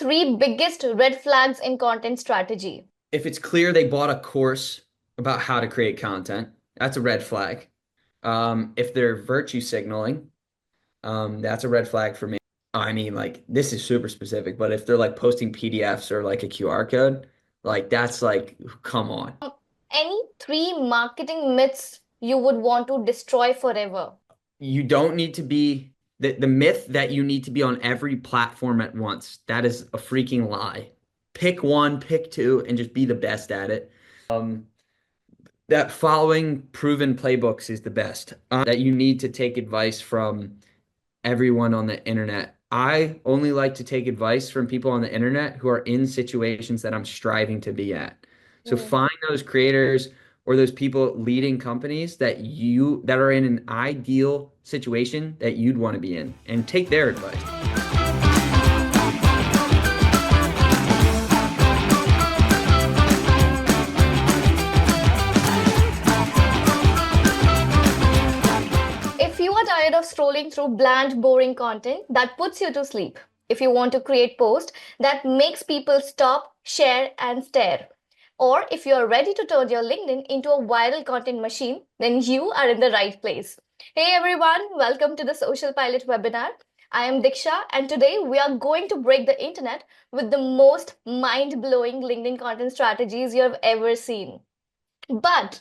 three biggest red flags in content strategy? If it's clear they bought a course about how to create content, that's a red flag. If they're virtue signaling, that's a red flag for me. I mean, like this is super specific, but if they're like posting PDFs or like a QR code, like that's like, come on. Any three marketing myths you would want to destroy forever? You don't need to be the myth that you need to be on every platform at once. That is a freaking lie. Pick one, pick two, and just be the best at it. That following proven playbooks is the best. That you need to take advice from everyone on the internet. I only like to take advice from people on the internet who are in situations that I'm striving to be at. So Hmm. find those creators or those people leading companies that are in an ideal situation that you'd want to be in and take their advice. If you are tired of scrolling through bland, boring content that puts you to sleep, if you want to create post that makes people stop, share, and stare, or if you are ready to turn your LinkedIn into a viral content machine, then you are in the right place. Hey everyone, welcome to the Social Pilot webinar. I am Diksha, and today we are going to break the internet with the most mind blowing LinkedIn content strategies you have ever seen. But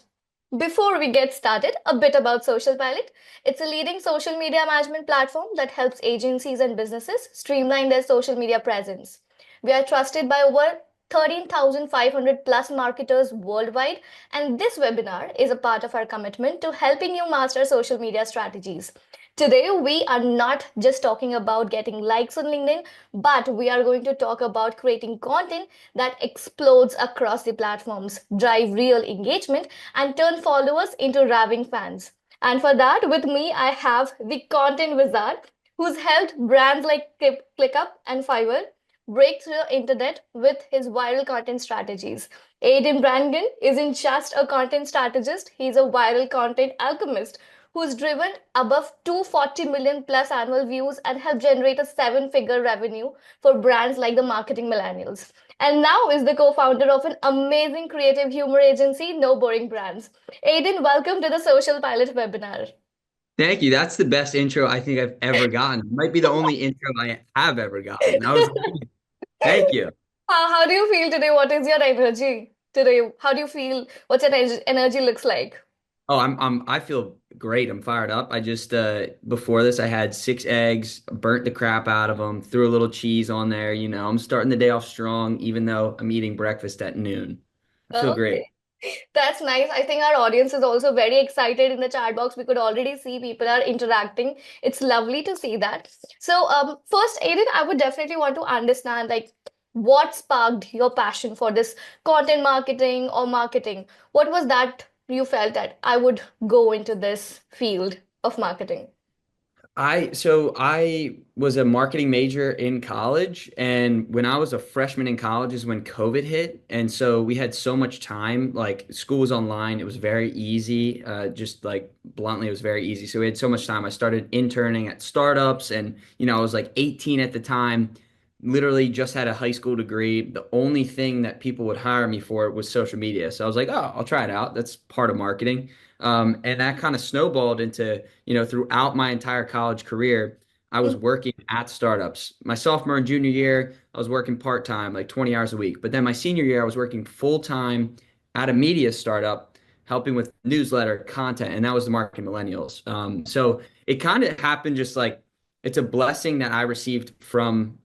before we get started, a bit about SocialPilot. It's a leading social media management platform that helps agencies and businesses streamline their social media presence. We are trusted by over 13,500 plus marketers worldwide, and this webinar is a part of our commitment to helping you master social media strategies. Today, we are not just talking about getting likes on LinkedIn, but we are going to talk about creating content that explodes across the platforms, drive real engagement, and turn followers into raving fans. And for that, with me, I have the content wizard who's helped brands like ClickUp and Fiverr break through the internet with his viral content strategies. Aidan Brannigan isn't just a content strategist, he's a viral content alchemist who's driven above 240 million plus annual views and helped generate a seven-figure revenue for brands like the Marketing Millennials. And now is the co-founder of an amazing creative humor agency, No Boring Brands. Aiden, welcome to the Social Pilot webinar. Thank you. That's the best intro I think I've ever gotten. It might be the only intro I have ever gotten. That was Thank you. How do you feel today? What is your energy today? How do you feel? What's your energy looks like? Oh, I feel great. I'm fired up. I just before this I had six eggs, burnt the crap out of them, threw a little cheese on there. I'm starting the day off strong, even though I'm eating breakfast at noon. I feel great. Okay. That's nice. I think our audience is also very excited in the chat box. We could already see people are interacting. It's lovely to see that. So, first, Aiden, I would definitely want to understand like what sparked your passion for this content marketing or marketing? What was that you felt that I would go into this field of marketing? I was a marketing major in college, and when I was a freshman in college is when COVID hit, and so we had so much time. Like school was online, it was very easy. Just like bluntly, it was very easy. So we had so much time. I started interning at startups, and I was like 18 at the time. Literally just had a high school degree. The only thing that people would hire me for was social media. So I was like, oh, I'll try it out. That's part of marketing. And that kind of snowballed into, throughout my entire college career, I was working at startups. My sophomore and junior year, I was working part-time, like 20 hours a week. But then my senior year, I was working full-time at a media startup, helping with newsletter content, and that was the Marketing Millennials. So it kind of happened just like it's a blessing that I received from,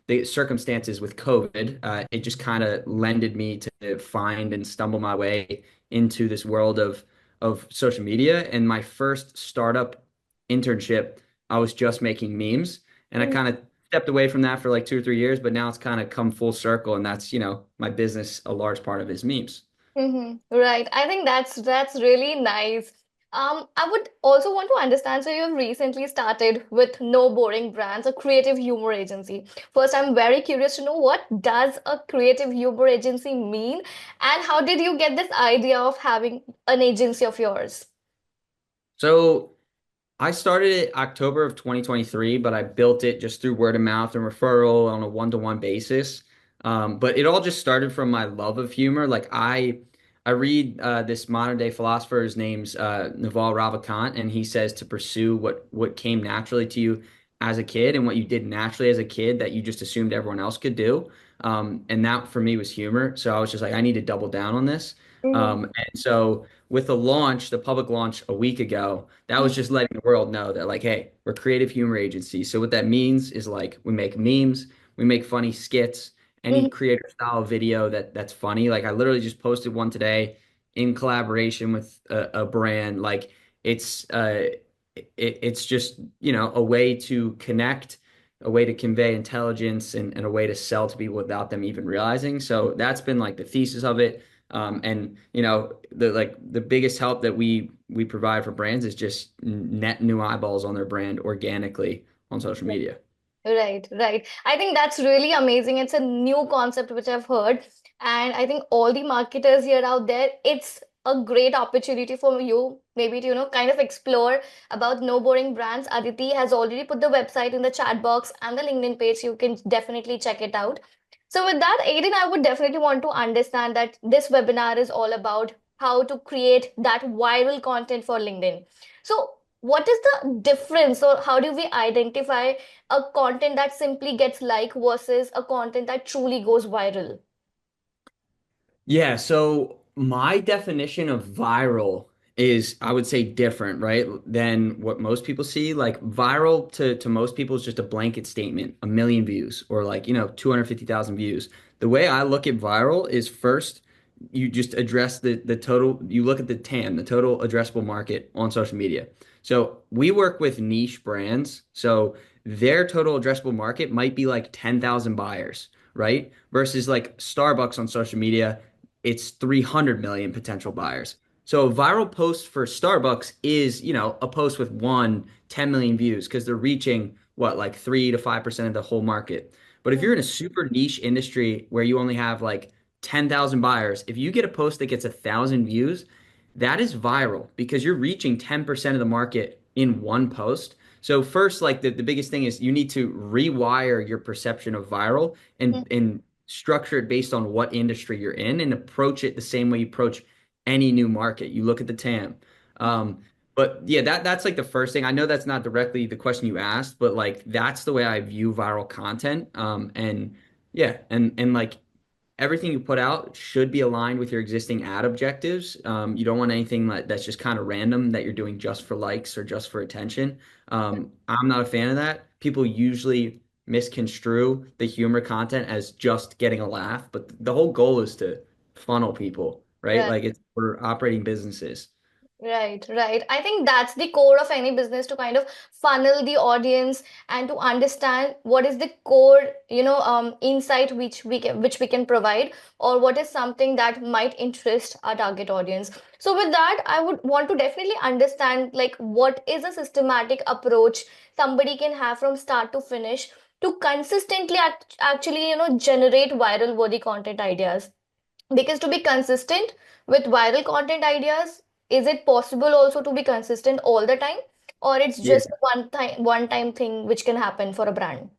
the circumstances with COVID. It just kind of lended me to find and stumble my way into this world of social media. And my first startup internship, I was just making memes. And I kind of stepped away from that for like 2 or 3 years, but now it's kind of come full circle. And that's, my business, a large part of is memes. Right. I think that's really nice. I would also want to understand. So you've recently started with No Boring Brands, a creative humor agency. First, I'm very curious to know what does a creative humor agency mean, and how did you get this idea of having an agency of yours? So I started it October of 2023, but I built it just through word of mouth and referral on a one-to-one basis. But it all just started from my love of humor. Like I read this modern day philosopher. His name's Naval Ravikant, and he says to pursue what came naturally to you as a kid and what you did naturally as a kid that you just assumed everyone else could do. And that for me was humor. So I was just like, I need to double down on this. Mm-hmm. And so with the launch, the public launch a week ago, that was just letting the world know that like, hey, we're creative humor agency. So what that means is like we make memes, we make funny skits, any Mm-hmm. creator style video that's funny. Like I literally just posted one today in collaboration with a brand. Like it's it's just, a way to connect, a way to convey intelligence and a way to sell to people without them even realizing. So that's been like the thesis of it. And the biggest help that we provide for brands is just net new eyeballs on their brand organically on social media. Right, right. I think that's really amazing. It's a new concept which I've heard. And I think all the marketers here out there, it's a great opportunity for you, maybe to, kind of explore about No Boring Brands. Aditi has already put the website in the chat box and the LinkedIn page. You can definitely check it out. So with that, Aiden, I would definitely want to understand that this webinar is all about how to create that viral content for LinkedIn. So what is the difference, or how do we identify a content that simply gets like versus a content that truly goes viral? Yeah, so my definition of viral is, I would say, different, right, than what most people see. Like viral to most people is just a blanket statement, a million views or like, 250,000 views. The way I look at viral is first you just address the total, you look at the TAM, the total addressable market on social media. So we work with niche brands. So their total addressable market might be like 10,000 buyers, right? Versus like Starbucks on social media, it's 300 million potential buyers. So a viral post for Starbucks is, a post with 10 million views because they're reaching what, like 3 to 5% of the whole market. But if you're in a super niche industry where you only have like 10,000 buyers, if you get a post that gets 1,000 views, that is viral because you're reaching 10% of the market in one post. So first, like the biggest thing is you need to rewire your perception of viral and structure it based on what industry you're in and approach it the same way you approach any new market. You look at the TAM. But yeah, that's like the first thing. I know that's not directly the question you asked, but like that's the way I view viral content. And yeah, and like everything you put out should be aligned with your existing ad objectives. You don't want anything that's just kind of random that you're doing just for likes or just for attention. I'm not a fan of that. People usually misconstrue the humor content as just getting a laugh, but the whole goal is to funnel people, right? Right. Like it's we're operating businesses. Right, right. I think that's the core of any business, to kind of funnel the audience and to understand what is the core, insight which we can provide, or what is something that might interest our target audience. So with that, I would want to definitely understand like what is a systematic approach somebody can have from start to finish to consistently actually, generate viral worthy content ideas. Because to be consistent with viral content ideas, is it possible also to be consistent all the time, or it's Yeah. just one time thing which can happen for a brand?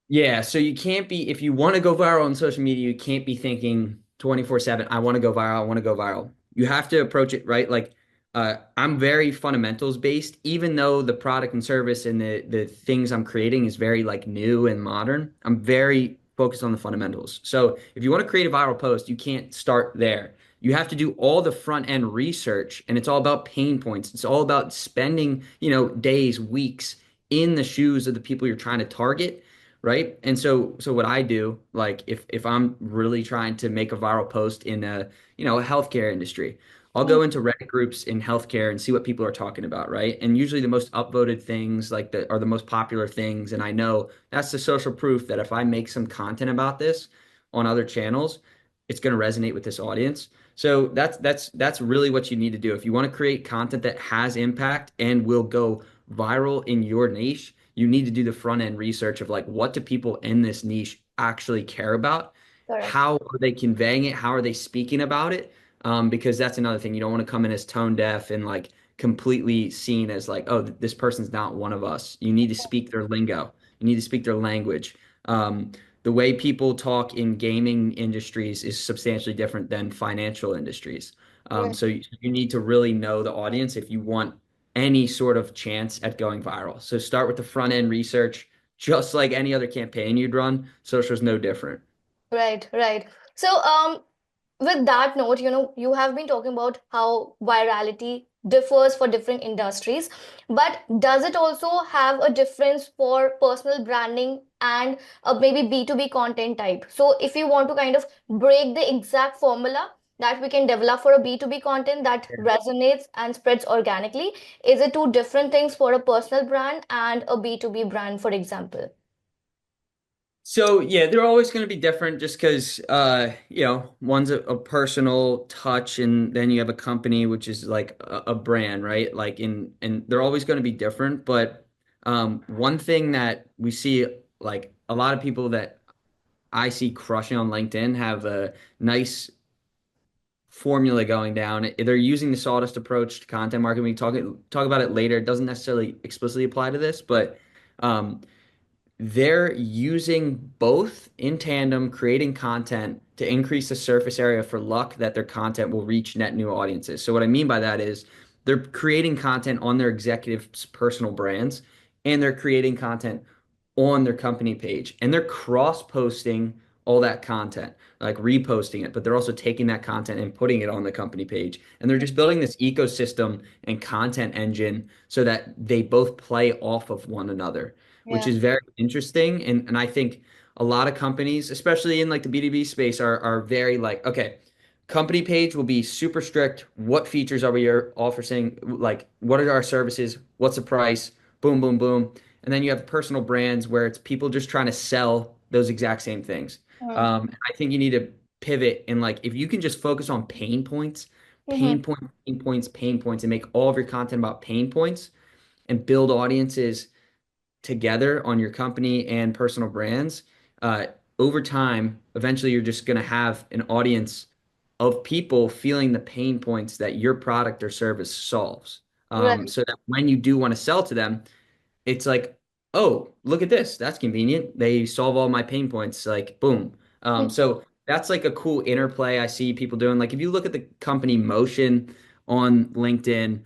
Yeah, so you can't be, if you want to go viral on social media, you can't be thinking 24/7, I want to go viral, I want to go viral. You have to approach it, right? Like, I'm very fundamentals based, even though the product and service and the things I'm creating is very like new and modern. I'm very focused on the fundamentals. So if you want to create a viral post, you can't start there. You have to do all the front end research, and it's all about pain points. It's all about spending, days, weeks in the shoes of the people you're trying to target, right? And so what I do, like if I'm really trying to make a viral post in a healthcare industry, I'll Mm. go into Reddit groups in healthcare and see what people are talking about, right? And usually the most upvoted things like the are the most popular things, and I know that's the social proof that if I make some content about this on other channels, it's going to resonate with this audience. So that's really what you need to do. If you want to create content that has impact and will go viral in your niche, you need to do the front end research of like what do people in this niche actually care about? Correct. How are they conveying it? How are they speaking about it? Because that's another thing. You don't want to come in as tone deaf and like completely seen as like, oh, this person's not one of us. You need to speak their lingo. You need to speak their language. The way people talk in gaming industries is substantially different than financial industries. Right. So you need to really know the audience if you want any sort of chance at going viral. So start with the front end research, just like any other campaign you'd run. Social is no different. Right, right. So, with that note, you have been talking about how virality differs for different industries, but does it also have a difference for personal branding and maybe B2B content type? So, if you want to kind of break the exact formula that we can develop for a B2B content that resonates and spreads organically, is it two different things for a personal brand and a B2B brand, for example? So yeah, they're always going to be different just because one's a personal touch and then you have a company which is like a brand, right? Like in and they're always going to be different, but one thing that we see like a lot of people that I see crushing on LinkedIn have a nice formula going down. They're using the Sawdust approach to content marketing. We talk about it later. It doesn't necessarily explicitly apply to this, but um they're using both in tandem, creating content to increase the surface area for luck that their content will reach net new audiences. So what I mean by that is they're creating content on their executives' personal brands and they're creating content on their company page and they're cross-posting all that content, like reposting it, but they're also taking that content and putting it on the company page. And they're just building this ecosystem and content engine so that they both play off of one another, which Yeah. is very interesting. And I think a lot of companies, especially in like the B2B space, are very like, okay, company page will be super strict. What features are we offering? Like, what are our services? What's the price? Boom, boom, boom. And then you have personal brands where it's people just trying to sell those exact same things. Mm-hmm. I think you need to pivot and like if you can just focus on pain points, Mm-hmm. pain points, and make all of your content about pain points and build audiences together on your company and personal brands, uh, over time, eventually you're just going to have an audience of people feeling the pain points that your product or service solves. Right. So that when you do want to sell to them, it's like, oh, look at this. That's convenient. They solve all my pain points. Like, boom. So that's like a cool interplay I see people doing. Like, if you look at the company Motion on LinkedIn,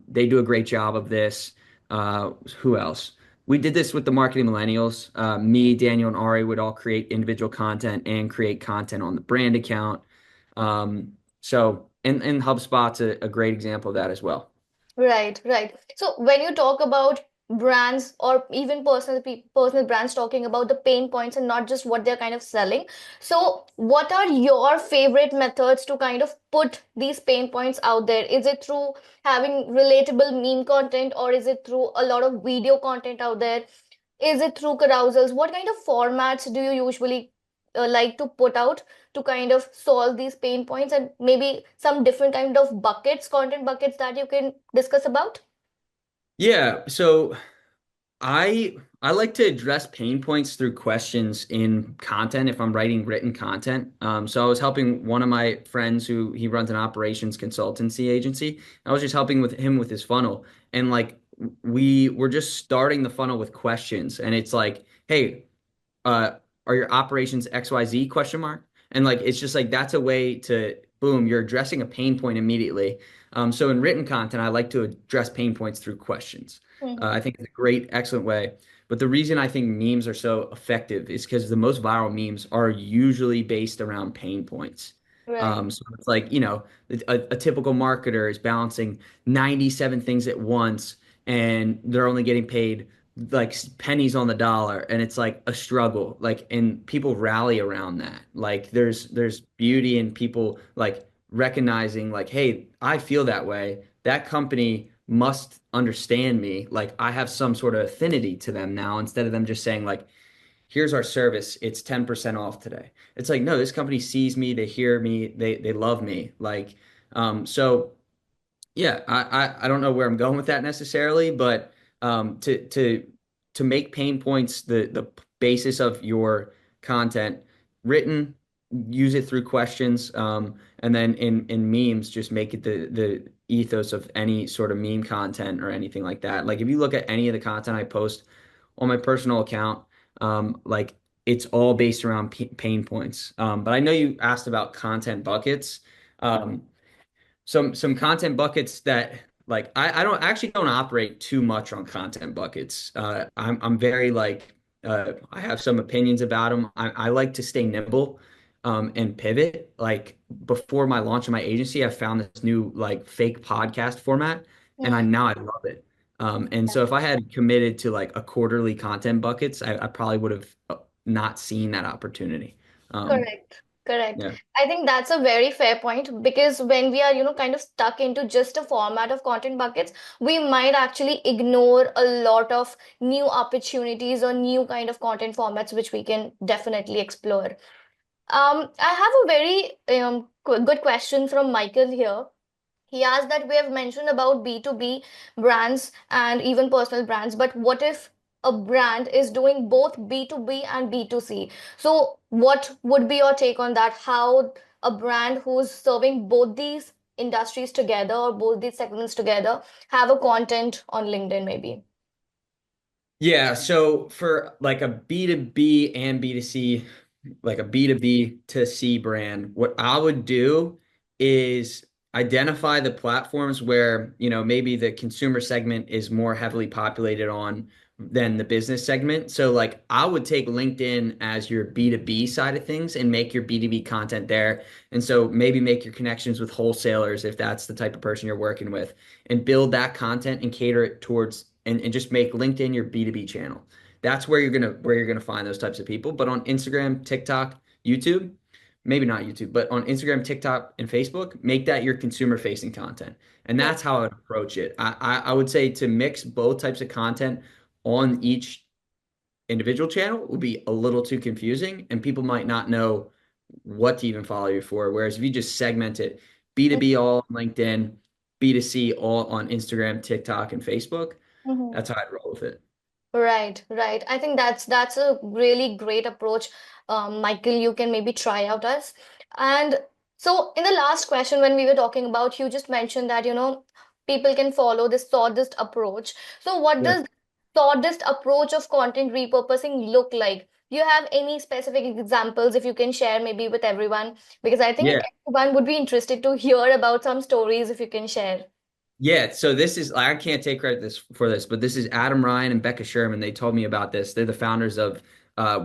they do a great job of this. Who else? We did this with the marketing millennials. Me, Daniel, and Ari would all create individual content and create content on the brand account. And HubSpot's a great example of that as well. Right, right. So when you talk about brands or even personal brands talking about the pain points and not just what they're kind of selling. So what are your favorite methods to kind of put these pain points out there? Is it through having relatable meme content or is it through a lot of video content out there? Is it through carousels? What kind of formats do you usually like to put out to kind of solve these pain points and maybe some different kind of buckets, content buckets that you can discuss about? Yeah, so I like to address pain points through questions in content if I'm writing written content. So I was helping one of my friends who he runs an operations consultancy agency. I was just helping with him with his funnel, and like we were just starting the funnel with questions, and it's like, hey, uh, are your operations XYZ question mark? And like it's just like that's a way to boom, you're addressing a pain point immediately. So in written content, I like to address pain points through questions. Hmm. I think it's a great, excellent way. But the reason I think memes are so effective is because the most viral memes are usually based around pain points. Right. So it's like, a typical marketer is balancing 97 things at once and they're only getting paid like pennies on the dollar and it's like a struggle like and people rally around that like there's beauty in people like recognizing like hey I feel that way that company must understand me like I have some sort of affinity to them now instead of them just saying like here's our service it's 10% off today it's like no this company sees me they hear me they love me like so yeah, I don't know where I'm going with that necessarily, but to make pain points the basis of your content, written use it through questions, and then in memes, just make it the ethos of any sort of meme content or anything like that. Like if you look at any of the content I post on my personal account, like it's all based around pain points. But I know you asked about content buckets. Um, some content buckets that like I don't actually don't operate too much on content buckets. I'm very like I have some opinions about them. I like to stay nimble and pivot. Like before my launch of my agency, I found this new like fake podcast format, and I Mhm. now I love it. And so if I had committed to like a quarterly content buckets, I probably would have not seen that opportunity. Um, Correct. Correct. yeah. I think that's a very fair point because when we are, kind of stuck into just a format of content buckets, we might actually ignore a lot of new opportunities or new kind of content formats which we can definitely explore. I have a very good question from Michael here. He asked that we have mentioned about B2B brands and even personal brands, but what if a brand is doing both B2B and B2C? So, what would be your take on that? How a brand who's serving both these industries together or both these segments together have a content on LinkedIn, maybe? Yeah, so for like a B2B and B2C, like a B2B to C brand, what I would do is identify the platforms where, maybe the consumer segment is more heavily populated on than the business segment. So like I would take LinkedIn as your B2B side of things and make your B2B content there. And so maybe make your connections with wholesalers if that's the type of person you're working with and build that content and cater it towards and just make LinkedIn your B2B channel. That's where you're gonna find those types of people. But on Instagram, TikTok, YouTube, maybe not YouTube, but on Instagram, TikTok, and Facebook, make that your consumer facing content. And Hmm. that's how I would approach it. I would say to mix both types of content on each individual channel would be a little too confusing, and people might not know what to even follow you for. Whereas if you just segment it, B2B all on LinkedIn, B2C all on Instagram, TikTok, and Facebook, Hmm. that's how I'd roll with it. Right, right. I think that's a really great approach, Michael. You can maybe try out us. And so, in the last question, when we were talking about, you just mentioned that people can follow this sawdust approach. So, what Yeah. does sawdust approach of content repurposing look like? Do you have any specific examples if you can share maybe with everyone? Because I think Yeah. everyone would be interested to hear about some stories if you can share. Yeah, so this is I can't take credit for this, but this is Adam Ryan and Becca Sherman. They told me about this. They're the founders of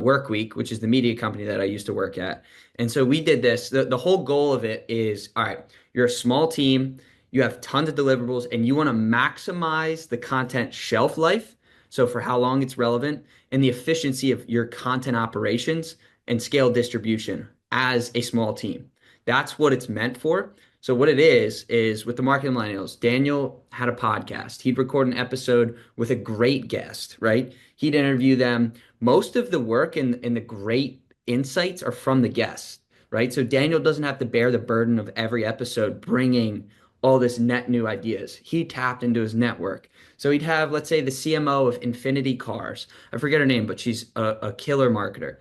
Work Week, which is the media company that I used to work at. And so we did this. The whole goal of it is, all right, you're a small team, you have tons of deliverables, and you want to maximize the content shelf life. So for how long it's relevant and the efficiency of your content operations and scale distribution as a small team. That's what it's meant for. So what it is with the marketing millennials, Daniel had a podcast. He'd record an episode with a great guest, right? He'd interview them. Most of the work and the great insights are from the guests, right? So Daniel doesn't have to bear the burden of every episode bringing all this net new ideas. He tapped into his network. So he'd have, let's say, the CMO of Infinity Cars. I forget her name, but she's a killer marketer.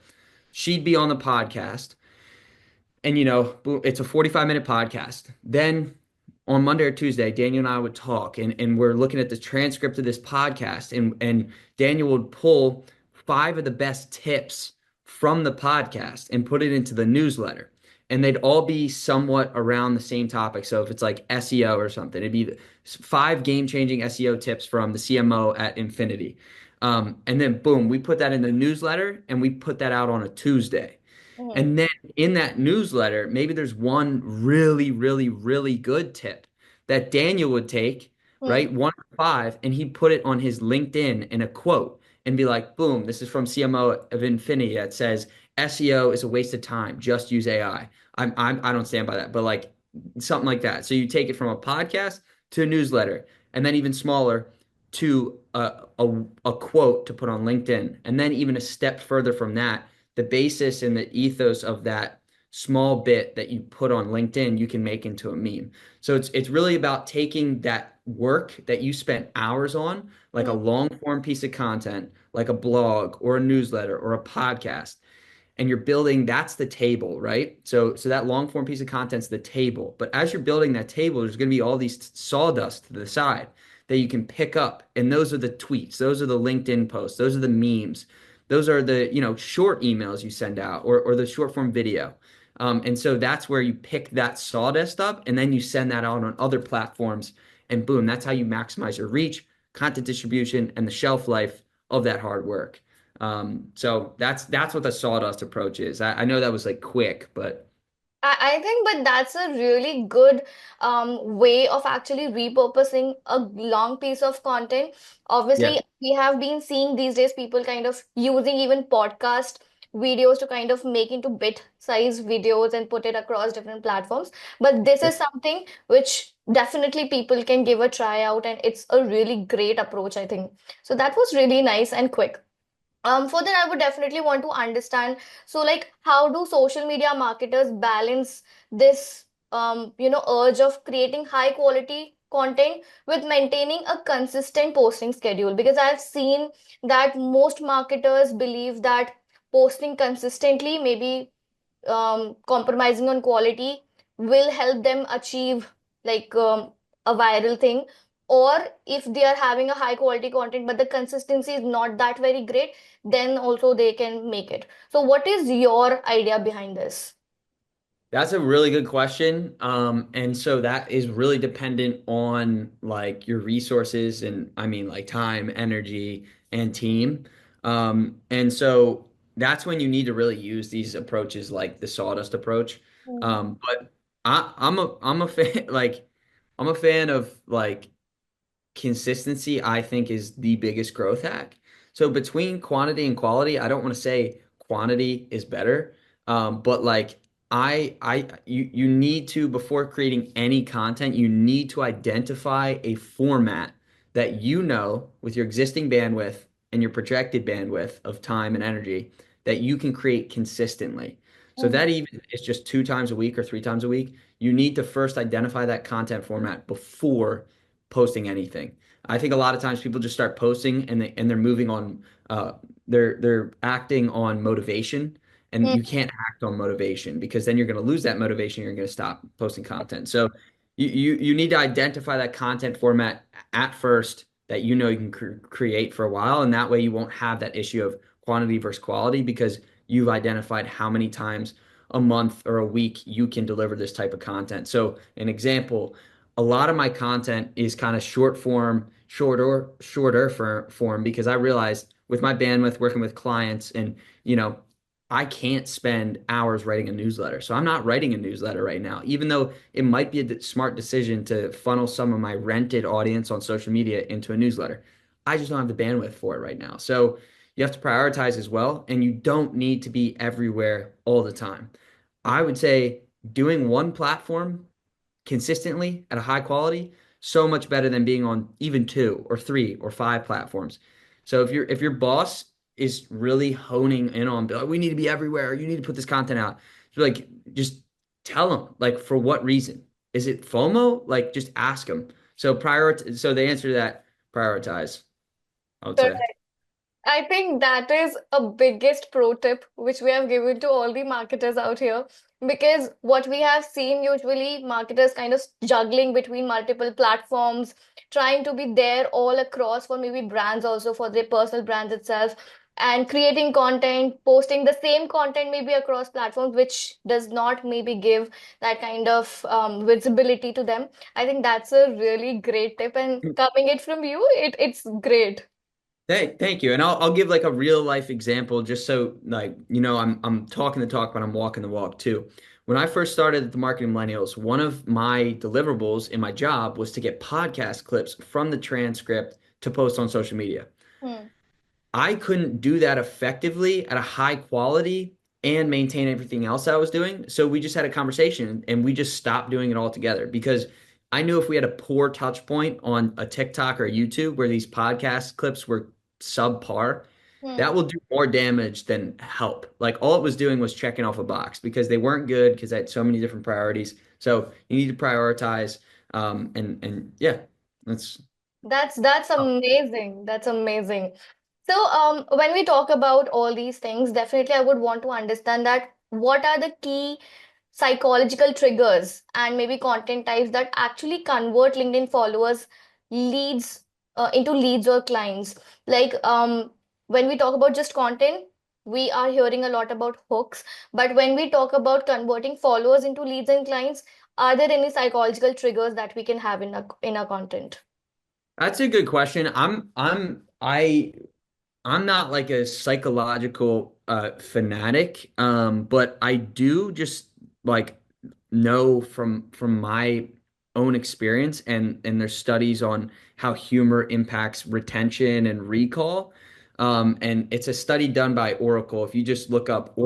She'd be on the podcast and it's a 45-minute podcast. Then on Monday or Tuesday, Daniel and I would talk and we're looking at the transcript of this podcast and Daniel would pull five of the best tips from the podcast and put it into the newsletter. And they'd all be somewhat around the same topic. So if it's like SEO or something, it'd be five game-changing SEO tips from the CMO at Infinity. And then boom, we put that in the newsletter and we put that out on a Tuesday. Hmm. And then in that newsletter, maybe there's one really, really, really good tip that Daniel would take, Hmm. right? One of five, and he'd put it on his LinkedIn in a quote and be like, boom, this is from CMO of Infinity that says SEO is a waste of time. Just use AI. I don't stand by that, but like something like that. So you take it from a podcast to a newsletter, and then even smaller to a quote to put on LinkedIn. And then even a step further from that, the basis and the ethos of that small bit that you put on LinkedIn, you can make into a meme. So it's really about taking that work that you spent hours on, like a Hmm. long form piece of content, like a blog or a newsletter or a podcast, and you're building, that's the table, right? So that long form piece of content's the table. But as you're building that table, there's going to be all these sawdust to the side that you can pick up. And those are the tweets, those are the LinkedIn posts, those are the memes, those are the, short emails you send out or the short form video. And so that's where you pick that sawdust up and then you send that out on other platforms. And boom, that's how you maximize your reach, content distribution, and the shelf life of that hard work. So that's what the sawdust approach is. I know that was like quick, but I think, but that's a really good way of actually repurposing a long piece of content. yeah. Obviously, we have been seeing these days people kind of using even podcast videos to kind of make into bit-sized videos and put it across different platforms. But this is something which definitely people can give a try out, and it's a really great approach, I think. So that was really nice and quick. Further, I would definitely want to understand, so like how do social media marketers balance this urge of creating high quality content with maintaining a consistent posting schedule? Because I've seen that most marketers believe that posting consistently, maybe compromising on quality, will help them achieve like a viral thing. Or if they are having a high quality content but the consistency is not that very great, then also they can make it. So what is your idea behind this? That's a really good question. And so that is really dependent on like your resources and I mean like time, energy, and team. And so that's when you need to really use these approaches like the sawdust approach. Hmm. But I'm a fan like I'm a fan of like consistency, I think, is the biggest growth hack. So between quantity and quality, I don't want to say quantity is better, but like you need to, before creating any content, you need to identify a format that you know with your existing bandwidth and your projected bandwidth of time and energy that you can create consistently. So Mhm. that even if it's just 2 times a week or 3 times a week, you need to first identify that content format before posting anything. I think a lot of times people just start posting and they're moving on they're acting on motivation and you can't act on motivation because then you're going to lose that motivation, you're going to stop posting content. So you need to identify that content format at first that you know you can create for a while and that way you won't have that issue of quantity versus quality because you've identified how many times a month or a week you can deliver this type of content. So an example, a lot of my content is kind of shorter form because I realized with my bandwidth working with clients and you know I can't spend hours writing a newsletter. So I'm not writing a newsletter right now, even though it might be a smart decision to funnel some of my rented audience on social media into a newsletter. I just don't have the bandwidth for it right now. So you have to prioritize as well, and you don't need to be everywhere all the time. I would say doing one platform consistently at a high quality, so much better than being on even 2 or 3 or 5 platforms. So if your boss is really honing in on like, we need to be everywhere, you need to put this content out. So like just tell them like for what reason? Is it FOMO? Like just ask them. So the answer to that, prioritize, I would say. I think that is a biggest pro tip which we have given to all the marketers out here, because what we have seen usually marketers kind of juggling between multiple platforms, trying to be there all across for maybe brands also for their personal brands itself, and creating content, posting the same content maybe across platforms, which does not maybe give that kind of visibility to them. I think that's a really great tip, and coming it from you, it's great. Thank you. And I'll give like a real life example just so like I'm talking the talk but I'm walking the walk too. When I first started at the Marketing Millennials, one of my deliverables in my job was to get podcast clips from the transcript to post on social media. Hmm. I couldn't do that effectively at a high quality and maintain everything else I was doing. So we just had a conversation and we just stopped doing it altogether because I knew if we had a poor touch point on a TikTok or a YouTube where these podcast clips were subpar, Hmm. that will do more damage than help. Like all it was doing was checking off a box because they weren't good because I had so many different priorities. So you need to prioritize. And yeah, that's That's amazing. That's amazing. So, when we talk about all these things, definitely I would want to understand that what are the key psychological triggers and maybe content types that actually convert LinkedIn followers leads into leads or clients. Like, when we talk about just content, we are hearing a lot about hooks. But when we talk about converting followers into leads and clients, are there any psychological triggers that we can have in our content? That's a good question. I'm not like a psychological fanatic, but I do just like know from my own experience and there's studies on how humor impacts retention and recall. And it's a study done by Oracle. If you just look up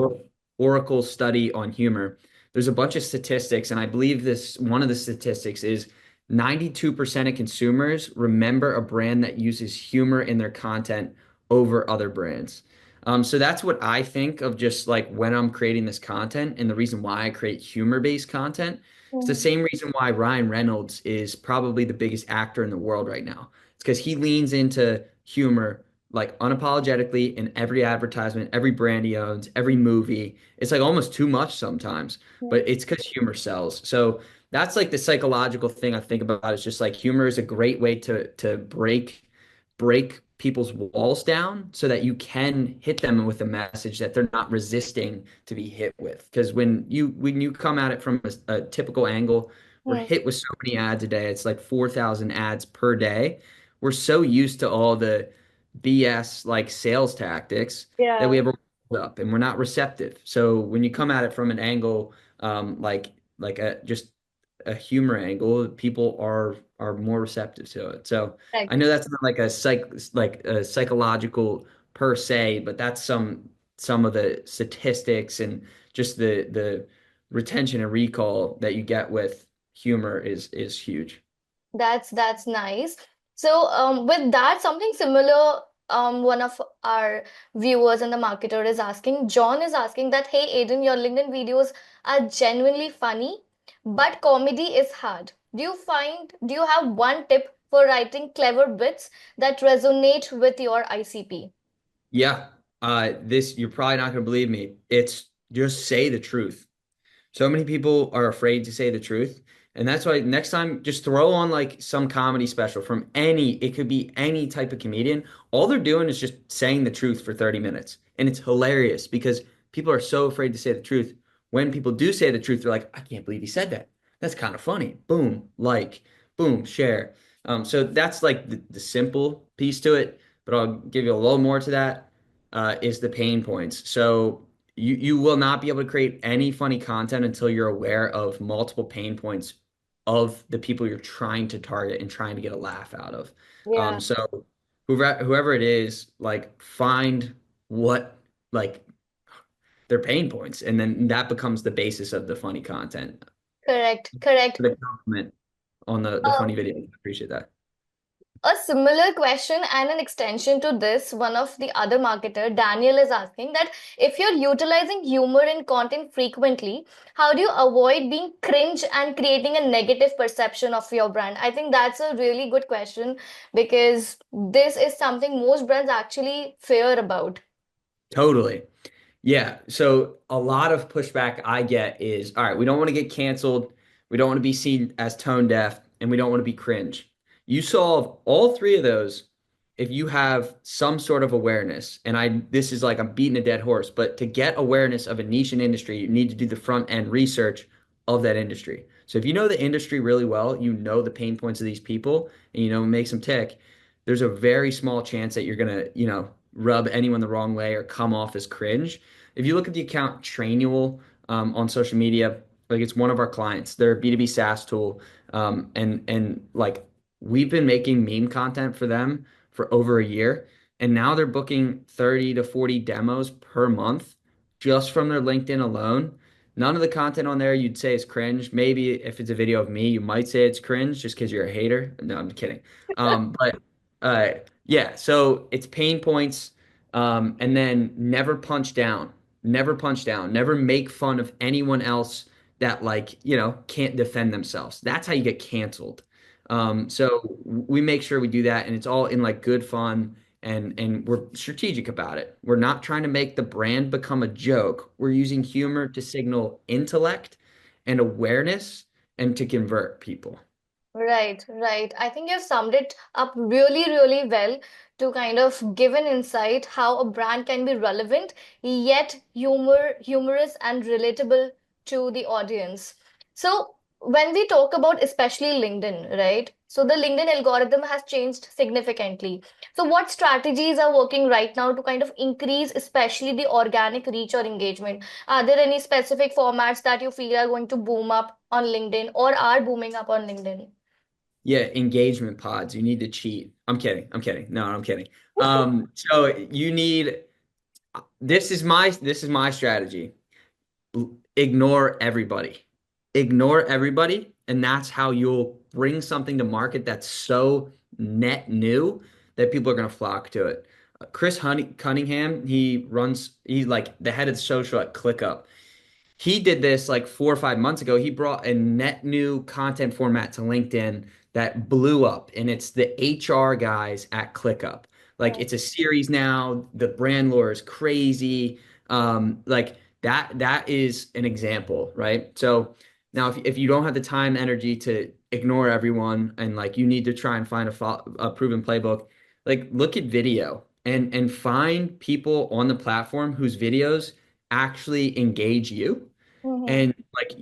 Oracle study on humor, there's a bunch of statistics, and I believe this one of the statistics is 92% of consumers remember a brand that uses humor in their content over other brands. So that's what I think of just like when I'm creating this content and the reason why I create humor-based content. It's the Mhm. same reason why Ryan Reynolds is probably the biggest actor in the world right now. It's because he leans into humor like unapologetically in every advertisement, every brand he owns, every movie. It's like almost too much sometimes, but it's because humor sells. So that's like the psychological thing I think about is just like humor is a great way to break people's walls down so that you can hit them with a message that they're not resisting to be hit with. Because when you come at it from a typical angle, we're Hmm. hit with so many ads a day. It's like 4,000 ads per day. We're so used to all the BS like sales tactics that we Yeah, have a up and we're not receptive. So when you come at it from an angle like a just a humor angle, people are more receptive to it. So I know correct. that's not like a psychological per se, but that's some of the statistics and just the retention and recall that you get with humor is huge. That's nice. So, with that, something similar, one of our viewers and the marketer is asking, John is asking that, hey, Aiden, your LinkedIn videos are genuinely funny, but comedy is hard. Do you have one tip for writing clever bits that resonate with your ICP? Yeah. This you're probably not gonna believe me. It's just say the truth. So many people are afraid to say the truth. And that's why next time just throw on like some comedy special from it could be any type of comedian. All they're doing is just saying the truth for 30 minutes. And it's hilarious because people are so afraid to say the truth. When people do say the truth, they're like, I can't believe he said that. That's kind of funny. Boom, like, boom, share. So that's like the simple piece to it. But I'll give you a little more to that is the pain points. So you will not be able to create any funny content until you're aware of multiple pain points of the people you're trying to target and trying to get a laugh out of. Yeah, So whoever it is, like find what like their pain points, and then that becomes the basis of the funny content. correct, correct. The compliment on the funny video. I appreciate that. A similar question and an extension to this, one of the other marketer, Daniel, is asking that if you're utilizing humor in content frequently, how do you avoid being cringe and creating a negative perception of your brand? I think that's a really good question because this is something most brands actually fear about. Totally. Yeah, so a lot of pushback I get is, all right, we don't want to get canceled, we don't want to be seen as tone deaf, and we don't want to be cringe. You solve all three of those if you have some sort of awareness. And this is like I'm beating a dead horse, but to get awareness of a niche and industry, you need to do the front end research of that industry. So if you know the industry really well, you know the pain points of these people, and you know it makes them tick, there's a very small chance that you're gonna, rub anyone the wrong way or come off as cringe. If you look at the account Trainual on social media, like it's one of our clients. They're a B2B SaaS tool. And like we've been making meme content for them for over a year. And now they're booking 30 to 40 demos per month just from their LinkedIn alone. None of the content on there you'd say is cringe. Maybe if it's a video of me, you might say it's cringe just because you're a hater. No, I'm kidding. But yeah, so it's pain points, and then never punch down, never punch down, never make fun of anyone else that like, can't defend themselves. That's how you get canceled. So we make sure we do that, and it's all in like good fun, and we're strategic about it. We're not trying to make the brand become a joke. We're using humor to signal intellect and awareness and to convert people. Right, right. I think you've summed it up really, really well to kind of give an insight how a brand can be relevant, yet humorous and relatable to the audience. So when we talk about especially LinkedIn, right? So the LinkedIn algorithm has changed significantly. So what strategies are working right now to kind of increase especially the organic reach or engagement? Are there any specific formats that you feel are going to boom up on LinkedIn or are booming up on LinkedIn? Yeah, engagement pods. You need to cheat. I'm kidding. I'm kidding. No, I'm kidding. So you need this is my strategy. Ignore everybody. Ignore everybody, and that's how you'll bring something to market that's so net new that people are going to flock to it. Cunningham, he's like the head of social at ClickUp. He did this like 4 or 5 months ago. He brought a net new content format to LinkedIn that blew up, and it's the HR guys at ClickUp. Like Mm, it's a series now. The brand lore is crazy. Like that is an example, right? So now if you don't have the time, energy to ignore everyone, and like you need to try and find a proven playbook, like look at video and find people on the platform whose videos actually engage you mhm, and like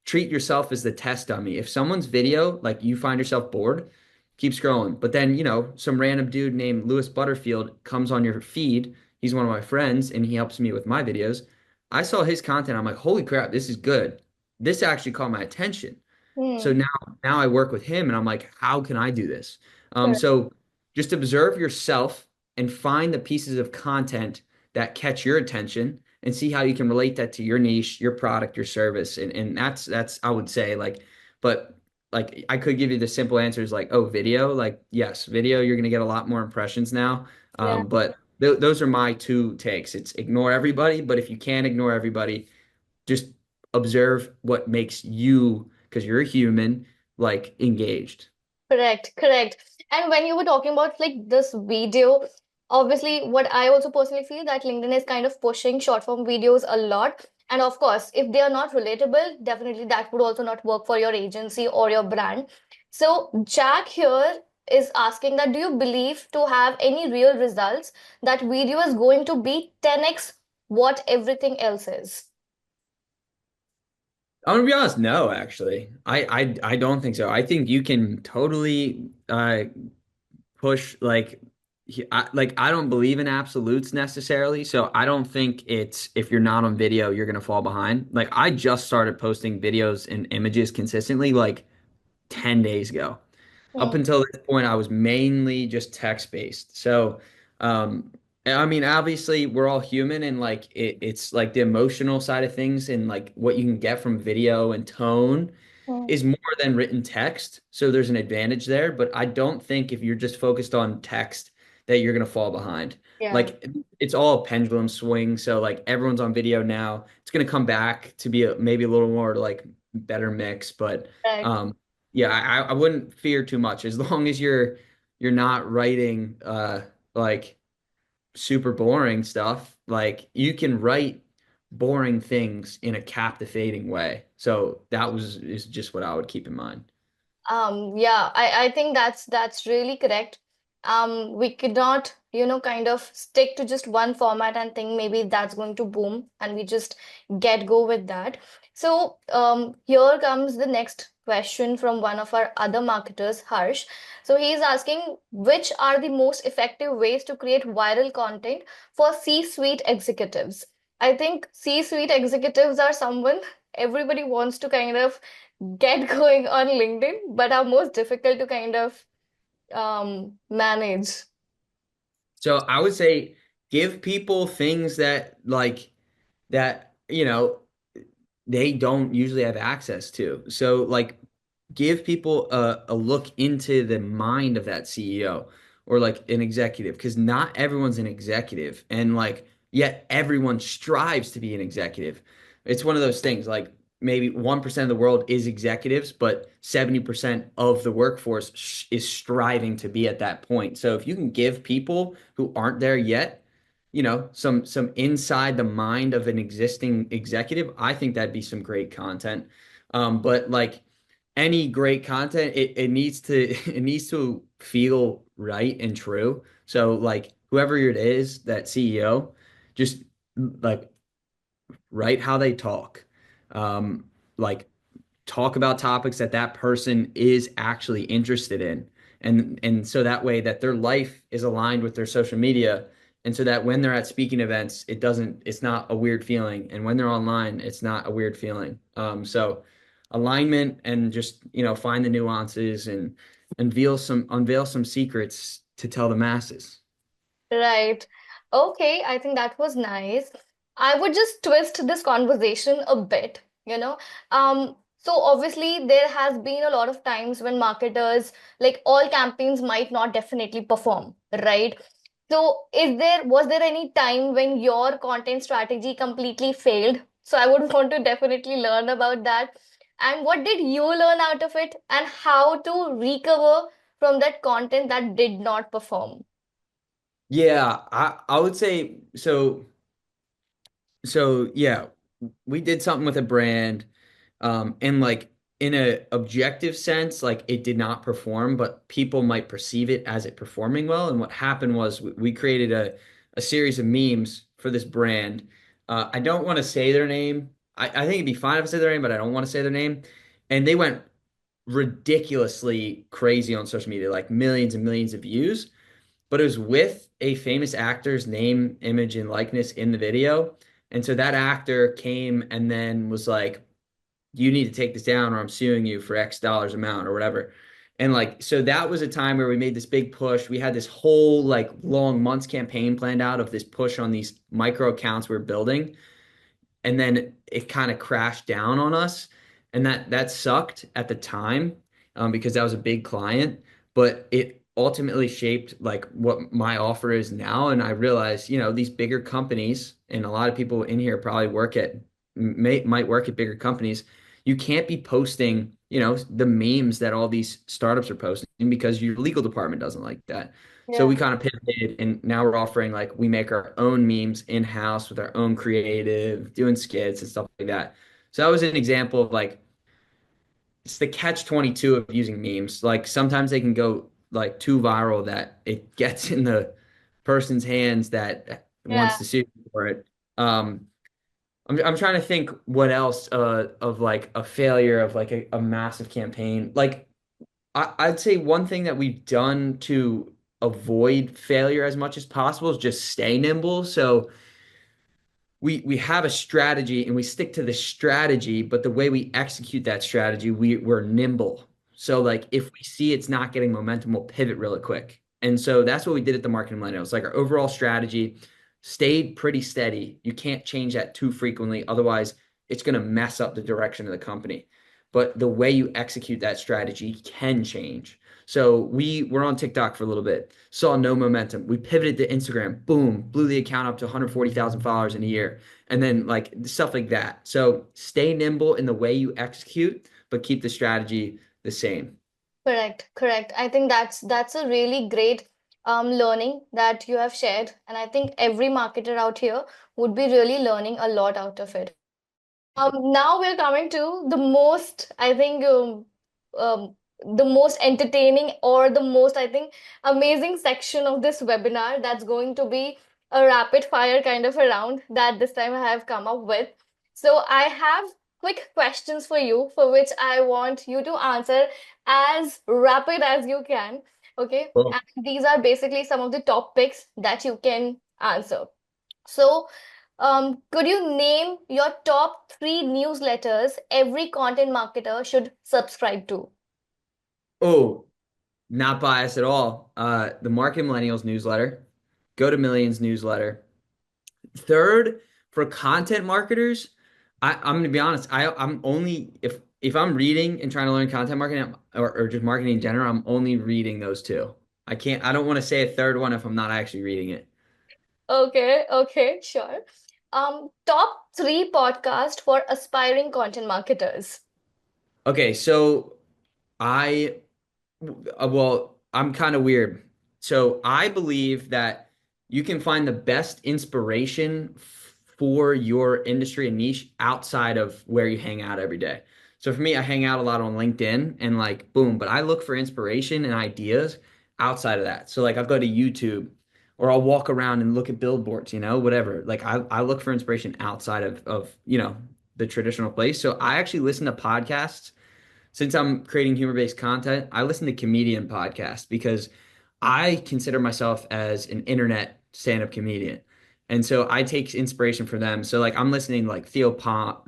treat yourself as the test dummy. If someone's video, like you find yourself bored, keep scrolling. But then, some random dude named Lewis Butterfield comes on your feed. He's one of my friends and he helps me with my videos. I saw his content. I'm like, holy crap, this is good. This actually caught my attention. So mm, now I work with him and I'm like, how can I do this? correct. So just observe yourself and find the pieces of content that catch your attention and see how you can relate that to your niche, your product, your service. And that's I would say but like I could give you the simple answers like, oh, video, like yes, video, you're gonna get a lot more impressions now. Yeah. But those are my two takes. It's ignore everybody, but if you can't ignore everybody, just observe what makes you, because you're a human, like engaged. Correct, correct. And when you were talking about like this video, obviously, what I also personally feel that LinkedIn is kind of pushing short form videos a lot. And of course, if they are not relatable, definitely that would also not work for your agency or your brand. So Jack here is asking that do you believe to have any real results that video is going to be 10x what everything else is? I'm gonna be honest, no, actually. I don't think so. I think you can totally push I don't believe in absolutes necessarily. So I don't think it's if you're not on video, you're gonna fall behind. Like I just started posting videos and images consistently like 10 days ago. Up Hmm, until this point, I was mainly just text based. So, I mean, obviously, we're all human, and like it's like the emotional side of things, and like what you can get from video and tone hmm, is more than written text. So there's an advantage there. But I don't think if you're just focused on text that you're gonna fall behind. yeah, Like it's all a pendulum swing. So like everyone's on video now. It's gonna come back to be maybe a little more like better mix, but. right. Um, yeah, I wouldn't fear too much as long as you're not writing like super boring stuff. Like you can write boring things in a captivating way. So that is just what I would keep in mind. Yeah, I think that's really correct. We could not, kind of stick to just one format and think maybe that's going to boom and we just get go with that. So, here comes the next question from one of our other marketers, Harsh. So he's asking, which are the most effective ways to create viral content for C-suite executives? I think C-suite executives are someone everybody wants to kind of get going on LinkedIn, but are most difficult to kind of manage. So I would say give people things that they don't usually have access to. So like give people a look into the mind of that CEO or like an executive because not everyone's an executive and like yet everyone strives to be an executive. It's one of those things like maybe 1% of the world is executives, but 70% of the workforce is striving to be at that point. So if you can give people who aren't there yet, some inside the mind of an existing executive, I think that'd be some great content. But like any great content, it needs to it needs to feel right and true. So like whoever it is, that CEO, just like write how they talk. Like talk about topics that that person is actually interested in. And so that way that their life is aligned with their social media. And so that when they're at speaking events, it's not a weird feeling. And when they're online, it's not a weird feeling. So alignment and just, find the nuances and unveil some secrets to tell the masses. Right. Okay, I think that was nice. I would just twist this conversation a bit, you know. So obviously there has been a lot of times when marketers, like all campaigns might not definitely perform, right? So was there any time when your content strategy completely failed? So I would want to definitely learn about that. And what did you learn out of it and how to recover from that content that did not perform? Yeah, I would say so. So yeah, we did something with a brand, and like in a objective sense, like it did not perform, but people might perceive it as it performing well. And what happened was we created a series of memes for this brand. I don't want to say their name. I think it'd be fine if I say their name, but I don't want to say their name. And they went ridiculously crazy on social media, like millions and millions of views, but it was with a famous actor's name, image, and likeness in the video. And so that actor came and then was like, you need to take this down or I'm suing you for X dollars amount or whatever. And like, so that was a time where we made this big push. We had this whole like long months campaign planned out of this push on these micro accounts we we're building, and then it kind of crashed down on us, and that sucked at the time, because that was a big client, but it ultimately shaped like what my offer is now. And I realized, these bigger companies, and a lot of people in here probably might work at bigger companies. You can't be posting, the memes that all these startups are posting because your legal department doesn't like that. So we Yeah. kind of pivoted, and now we're offering like we make our own memes in-house with our own creative, doing skits and stuff like that. So that was an example of like it's the catch 22 of using memes. Like sometimes they can go like too viral that it gets in the person's hands that Yeah. wants to sue you for it. I'm trying to think what else of like a failure of like a massive campaign. Like I'd say one thing that we've done to avoid failure as much as possible is just stay nimble. So we have a strategy and we stick to the strategy, but the way we execute that strategy, we're nimble. So like if we see it's not getting momentum, we'll pivot really quick. And so that's what we did at the marketing millennials. Like our overall strategy stayed pretty steady. You can't change that too frequently, otherwise it's going to mess up the direction of the company. But the way you execute that strategy can change. So we were on TikTok for a little bit, saw no momentum. We pivoted to Instagram, boom, blew the account up to 140,000 followers in a year. And then like stuff like that. So stay nimble in the way you execute, but keep the strategy the same. Correct, correct. I think that's a really great learning that you have shared, and I think every marketer out here would be really learning a lot out of it. Now we're coming to the most, I think, um, the most entertaining or the most, I think, amazing section of this webinar. That's going to be a rapid fire kind of a round that this time I have come up with. So I have quick questions for you, for which I want you to answer as rapid as you can. Okay, Cool. and these are basically some of the top picks that you can answer. So, could you name your top three newsletters every content marketer should subscribe to? Oh, not biased at all. The Market Millennials newsletter, Go to Millions newsletter. Third, for content marketers, I'm gonna be honest. I'm only if I'm reading and trying to learn content marketing, or just marketing in general, I'm only reading those two. I don't want to say a third one if I'm not actually reading it. Okay, okay, sure. Top three podcast for aspiring content marketers. Okay, so I well, I'm kind of weird. So I believe that you can find the best inspiration for your industry and niche outside of where you hang out every day. So for me, I hang out a lot on LinkedIn and like boom, but I look for inspiration and ideas outside of that. So like I'll go to YouTube or I'll walk around and look at billboards, whatever. Like I look for inspiration outside of the traditional place. So I actually listen to podcasts since I'm creating humor-based content. I listen to comedian podcasts because I consider myself as an internet stand-up comedian. And so I take inspiration from them. So like I'm listening to like Theo Vaughn,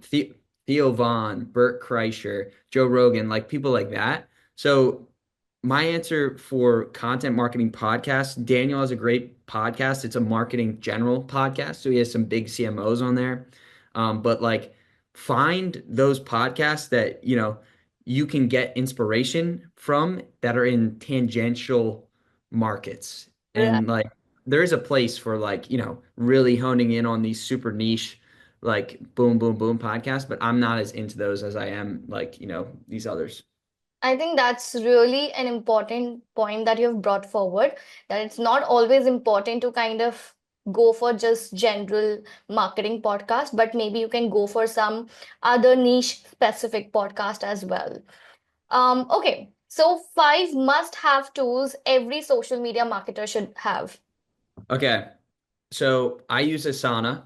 Bert Kreischer, Joe Rogan, like people like that. So my answer for content marketing podcasts, Daniel has a great podcast. It's a marketing general podcast. So he has some big CMOs on there. But like find those podcasts that, you can get inspiration from that are in tangential markets. Right. And like there is a place for like, really honing in on these super niche, like boom, boom, boom podcasts, but I'm not as into those as I am like, these others. I think that's really an important point that you've brought forward, that it's not always important to kind of go for just general marketing podcast, but maybe you can go for some other niche specific podcast as well. Okay, so five must-have tools every social media marketer should have. Okay. So I use Asana.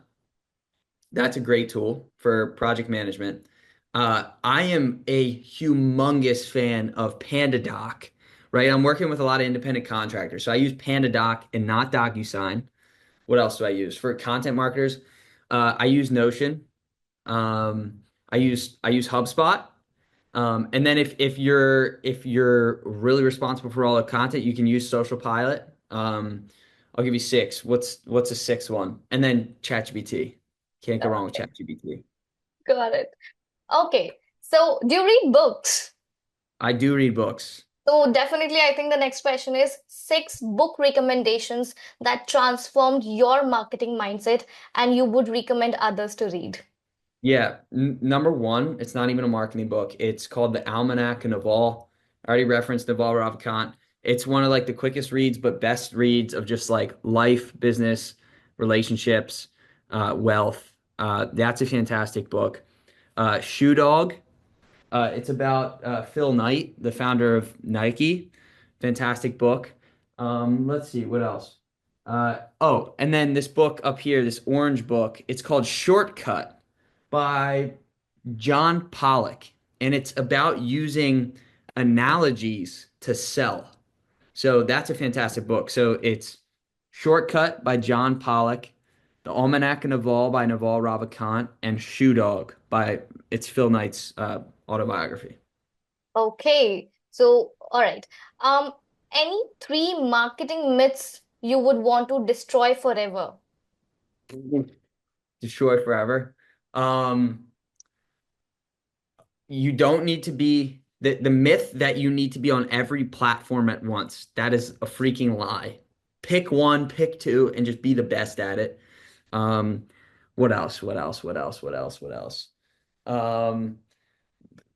That's a great tool for project management. I am a humongous fan of PandaDoc, right? I'm working with a lot of independent contractors. So I use PandaDoc and not DocuSign. What else do I use? For content marketers, I use Notion. I use HubSpot. And then if you're really responsible for all the content, you can use SocialPilot. I'll give you six. What's a sixth one? And then ChatGPT. Can't go wrong with Okay, ChatGPT. got it. Okay, so do you read books? I do read books. So definitely, I think the next question is six book recommendations that transformed your marketing mindset and you would recommend others to read. Yeah, number one, it's not even a marketing book. It's called The Almanac of Naval. I already referenced Naval Ravikant. It's one of like the quickest reads, but best reads of just like life, business, relationships, wealth. That's a fantastic book. Shoe Dog. It's about Phil Knight, the founder of Nike. Fantastic book. Let's see, what else? Oh, and then this book up here, this orange book, it's called Shortcut by John Pollock. And it's about using analogies to sell. So that's a fantastic book. So it's Shortcut by John Pollock, The Almanac of Naval by Naval Ravikant, and Shoe Dog by it's Phil Knight's autobiography. Okay, so all right. Um, any three marketing myths you would want to destroy forever? Destroy forever. Um, you don't need to be the myth that you need to be on every platform at once. That is a freaking lie. Pick one, pick two, and just be the best at it. Um, what else? What else? What else? What else? What else? Um,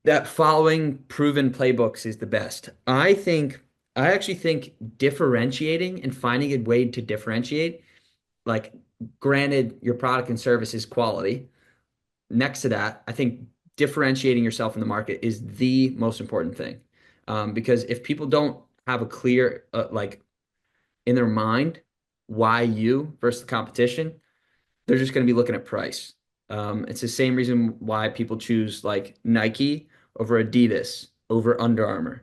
that following proven playbooks is the best. I actually think differentiating and finding a way to differentiate, like granted, your product and service is quality. Next to that, I think differentiating yourself in the market is the most important thing. Because if people don't have a clear, like in their mind, why you versus the competition, they're just going to be looking at price. It's the same reason why people choose like Nike over Adidas, over Under Armour.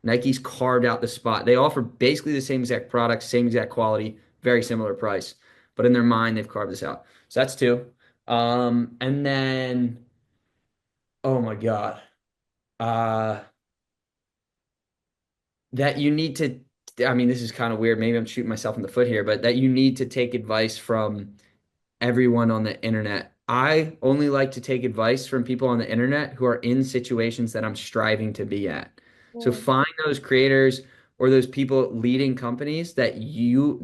Nike's carved out the spot. They offer basically the same exact products, same exact quality, very similar price, but in their mind, they've carved this out. So that's two. And then, oh my God, uh, that you need to, I mean, this is kind of weird. Maybe I'm shooting myself in the foot here, but that you need to take advice from everyone on the internet. I only like to take advice from people on the internet who are in situations that I'm striving to be at. So Hmm. find those creators or those people leading companies that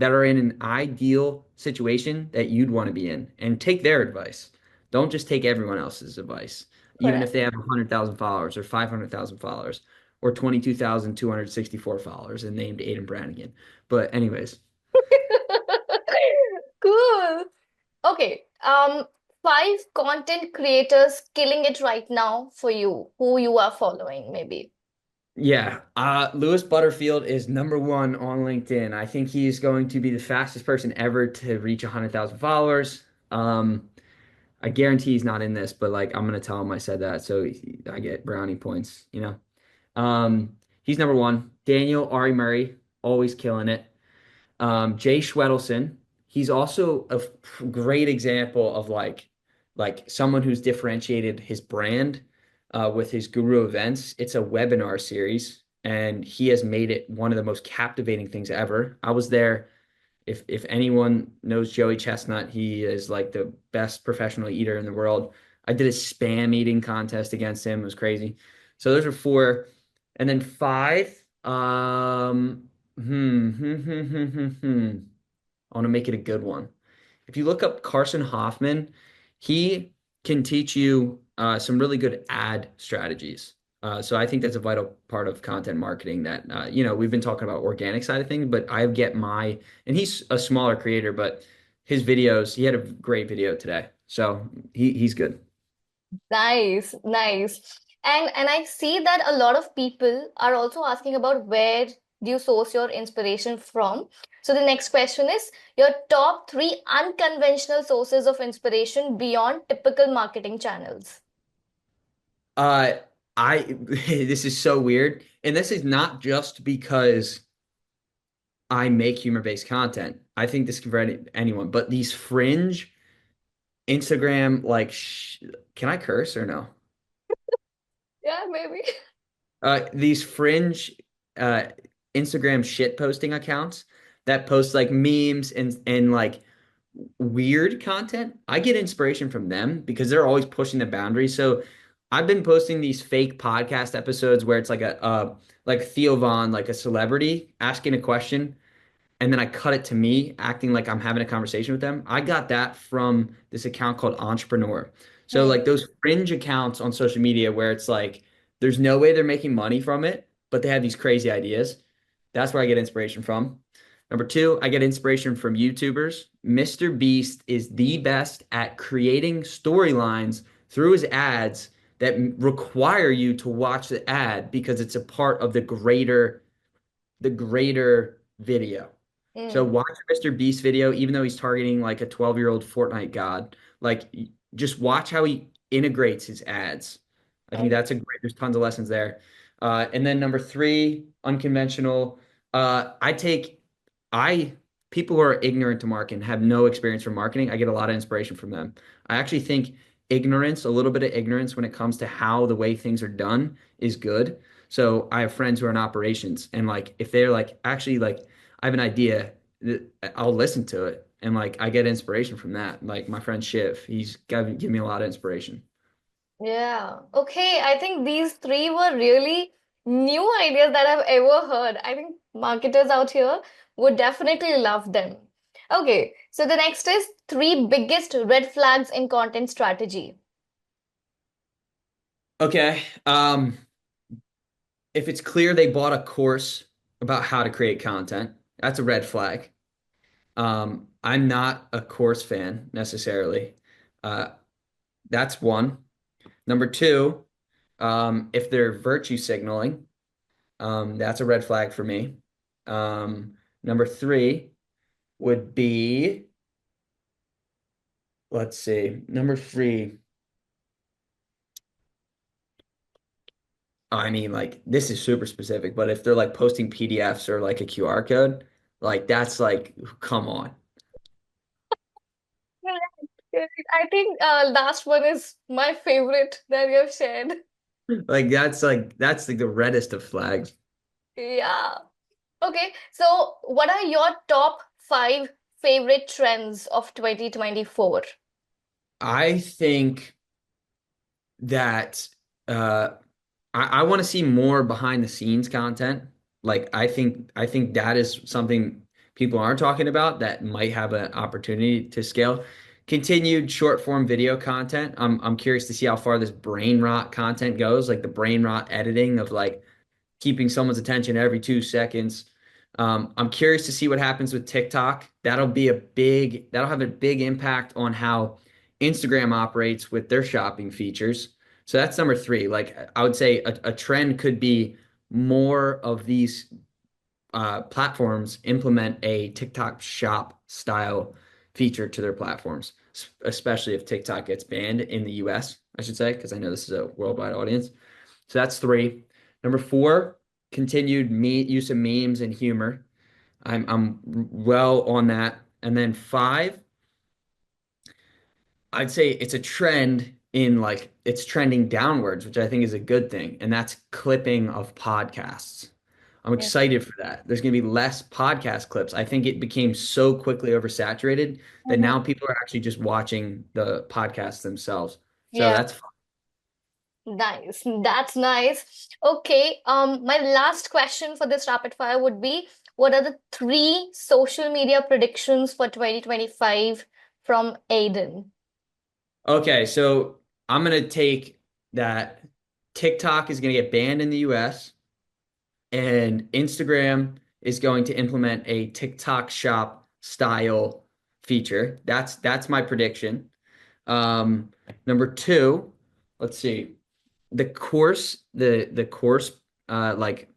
are in an ideal situation that you'd want to be in and take their advice. Don't just take everyone else's advice, even if Correct. they have 100,000 followers or 500,000 followers or 22,264 followers and named Aidan Brannigan. But anyways, Cool. Okay. Five content creators killing it right now for you, who you are following, maybe. yeah, Lewis Butterfield is number one on LinkedIn. I think he's going to be the fastest person ever to reach 100,000 followers. I guarantee he's not in this, but like I'm gonna tell him I said that, so I get brownie points, you know. He's number one. Daniel Ari Murray, always killing it. Jay Schwedelson, he's also a great example of like someone who's differentiated his brand with his Guru events. It's a webinar series, and he has made it one of the most captivating things ever. I was there. If anyone knows Joey Chestnut, he is like the best professional eater in the world. I did a spam eating contest against him. It was crazy. So those are four. And then five. I want to make it a good one. If you look up Carson Hoffman, he can teach you some really good ad strategies. So I think that's a vital part of content marketing that, we've been talking about organic side of things, but I get and he's a smaller creator, but his videos, he had a great video today. So he's good. Nice, nice. And I see that a lot of people are also asking about where do you source your inspiration from? So the next question is your top three unconventional sources of inspiration beyond typical marketing channels. Uh, this is so weird. And this is not just because I make humor-based content. I think this can for anyone, but these fringe Instagram, like, can I curse or no? Yeah, maybe. These fringe uh, Instagram shit posting accounts that post like memes and like weird content. I get inspiration from them because they're always pushing the boundaries. So I've been posting these fake podcast episodes where it's like like Theo Von, like a celebrity asking a question and then I cut it to me acting like I'm having a conversation with them. I got that from this account called Entrepreneur. So Hmm. like those fringe accounts on social media where it's like there's no way they're making money from it, but they have these crazy ideas. That's where I get inspiration from. Number two, I get inspiration from YouTubers. Mr. Beast is the best at creating storylines through his ads that require you to watch the ad because it's a part of the greater video. So Hmm. watch Mr. Beast video, even though he's targeting like a 12-year-old Fortnite god. Like just watch how he integrates his ads. I think that's a great, there's tons of lessons there. And then number three, unconventional. I take I people who are ignorant to marketing, have no experience from marketing, I get a lot of inspiration from them. I actually think ignorance, a little bit of ignorance when it comes to how the way things are done is good. So I have friends who are in operations and like if they're like actually like I have an idea, I'll listen to it and like I get inspiration from that. Like my friend Shiv, he's given me a lot of inspiration. Yeah. Okay. I think these three were really new ideas that I've ever heard. I think marketers out here would definitely love them. Okay. So the next is three biggest red flags in content strategy. Okay. If it's clear they bought a course about how to create content, that's a red flag. I'm not a course fan necessarily. Uh, that's one. Number two, if they're virtue signaling, that's a red flag for me. Number three would be, let's see, number three. I mean, like this is super specific, but if they're like posting PDFs or like a QR code, like that's like, come on. Correct, correct. I think last one is my favorite that you have shared. Like that's like the reddest of flags. Yeah. Okay. So what are your top five favorite trends of 2024? I think that uh I want to see more behind the scenes content. like I think that is something people aren't talking about that might have an opportunity to scale. Continued short form video content. I'm curious to see how far this brain rot content goes, like the brain rot editing of like keeping someone's attention every 2 seconds. I'm curious to see what happens with TikTok. That'll have a big impact on how Instagram operates with their shopping features. So that's number three. Like I would say a trend could be more of these platforms implement a TikTok shop style feature to their platforms, especially if TikTok gets banned in the US, I should say, because I know this is a worldwide audience. So that's three. Number four, continued use of memes and humor. I'm well on that. And then five, I'd say it's a trend in like it's trending downwards, which I think is a good thing, and that's clipping of podcasts. I'm Yeah. excited for that. There's going to be less podcast clips. I think it became so quickly oversaturated that Mhm. now people are actually just watching the podcasts themselves. So Yeah. that's fun. Nice. That's nice. Okay. My last question for this rapid fire would be, what are the three social media predictions for 2025 from Aiden? Okay, so I'm going to take that TikTok is going to get banned in the US. And Instagram is going to implement a TikTok shop style feature. That's my prediction. Number two, let's see. The course like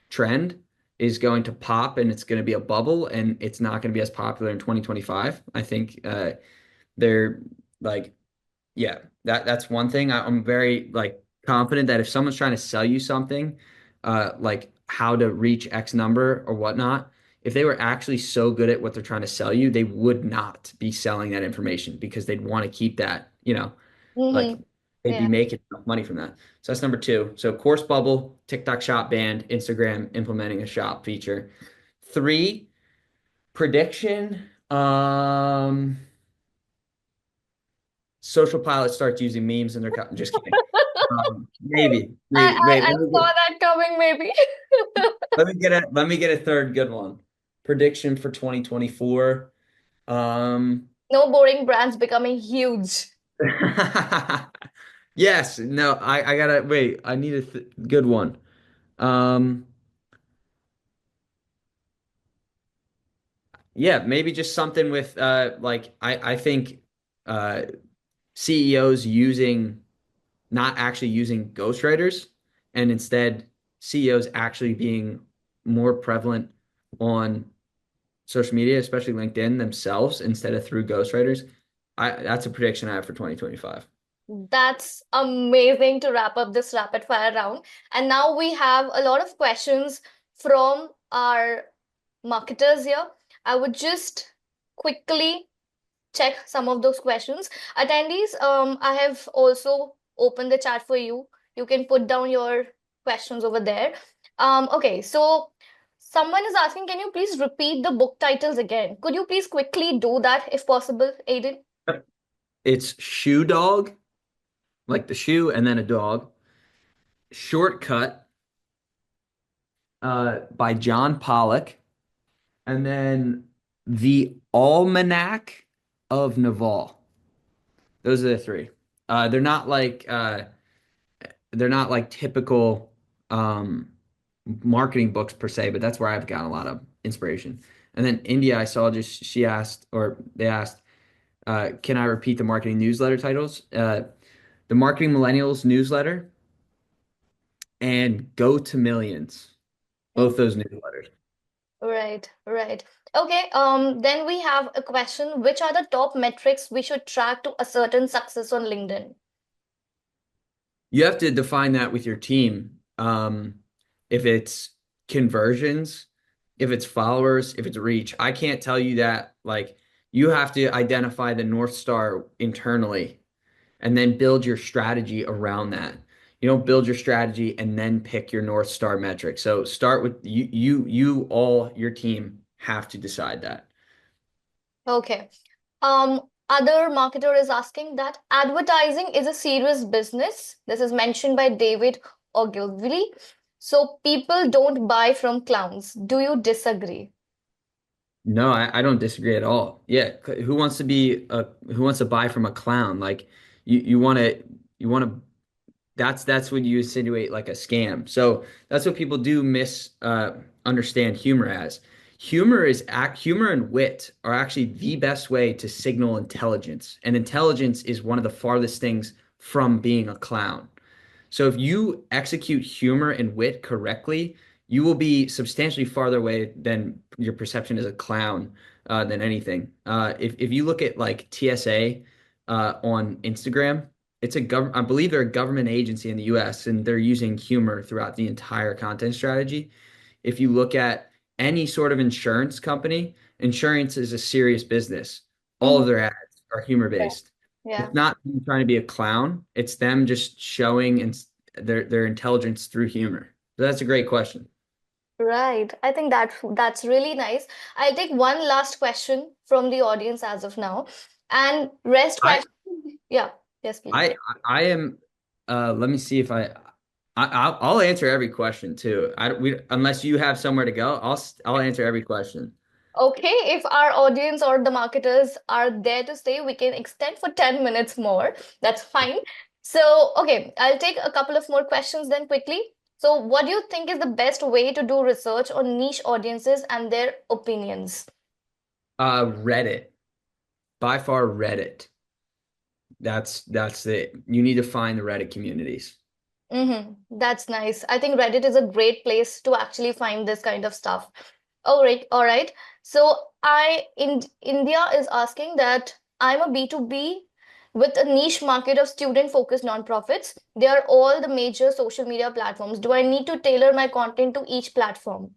trend is going to pop and it's going to be a bubble and it's not going to be as popular in 2025. I think they're like yeah, that's one thing. I'm very like confident that if someone's trying to sell you something, like how to reach X number or whatnot, if they were actually so good at what they're trying to sell you, they would not be selling that information because they'd want to keep that, like Mm-hmm. they'd be Yeah. making enough money from that. So that's number two. So course bubble, TikTok shop banned, Instagram implementing a shop feature. Three, prediction. SocialPilot starts using memes in their just kidding. Maybe. I, Wait, I, wait, I saw that coming, maybe. let me get a third good one. Prediction for 2024. Um No boring brands becoming huge. Yes, no, I gotta wait. I need a th good one. Um yeah, maybe just something with like I think uh CEOs using not actually using ghostwriters and instead CEOs actually being more prevalent on social media, especially LinkedIn themselves instead of through ghostwriters. That's a prediction I have for 2025. That's amazing to wrap up this rapid fire round. And now we have a lot of questions from our marketers here. I would just quickly check some of those questions. Attendees, I have also opened the chat for you. You can put down your questions over there. Okay, so someone is asking, can you please repeat the book titles again? Could you please quickly do that if possible, Aiden? It's Shoe Dog, like the shoe and then a dog. Shortcut by John Pollock. And then The Almanac of Naval. Those are the three. They're not like typical marketing books per se, but that's where I've gotten a lot of inspiration. And then India, I saw just she asked, or they asked, can I repeat the marketing newsletter titles? The Marketing Millennials newsletter and Go to Millions, both those newsletters. Right, right. Okay, then we have a question. Which are the top metrics we should track to ascertain success on LinkedIn? You have to define that with your team. If it's conversions, if it's followers, if it's reach. I can't tell you that. Like, you have to identify the North Star internally and then build your strategy around that. You don't build your strategy and then pick your North Star metric. So start with all your team have to decide that. Okay. Other marketer is asking that advertising is a serious business. This is mentioned by David Ogilvy. So people don't buy from clowns. Do you disagree? No, I don't disagree at all. Yeah, who wants to be a who wants to buy from a clown? Like you want to that's when you insinuate like a scam. So that's what people do understand humor as. Humor and wit are actually the best way to signal intelligence. And intelligence is one of the farthest things from being a clown. So if you execute humor and wit correctly, you will be substantially farther away than your perception as a clown than anything. If you look at like TSA on Instagram, I believe they're a government agency in the US and they're using humor throughout the entire content strategy. If you look at any sort of insurance company, insurance is a serious business. All Mhm. of their ads are humor Yeah. based. Yeah. It's not them trying to be a clown. It's them just showing their intelligence through humor. So that's a great question. Right. I think that's really nice. I'll take one last question from the audience as of now. And rest I question. Yeah. Yes, please. I am. Let me see if I'll answer every question too. Unless you have somewhere to go, I'll answer every question. Okay, if our audience or the marketers are there to stay, we can extend for 10 minutes more. That's fine. So, okay, I'll take a couple of more questions then quickly. So, what do you think is the best way to do research on niche audiences and their opinions? Reddit, by far Reddit. That's it. You need to find the Reddit communities. That's nice. I think Reddit is a great place to actually find this kind of stuff. All right. So India is asking that I'm a B2B with a niche market of student-focused nonprofits. They are all the major social media platforms. Do I need to tailor my content to each platform?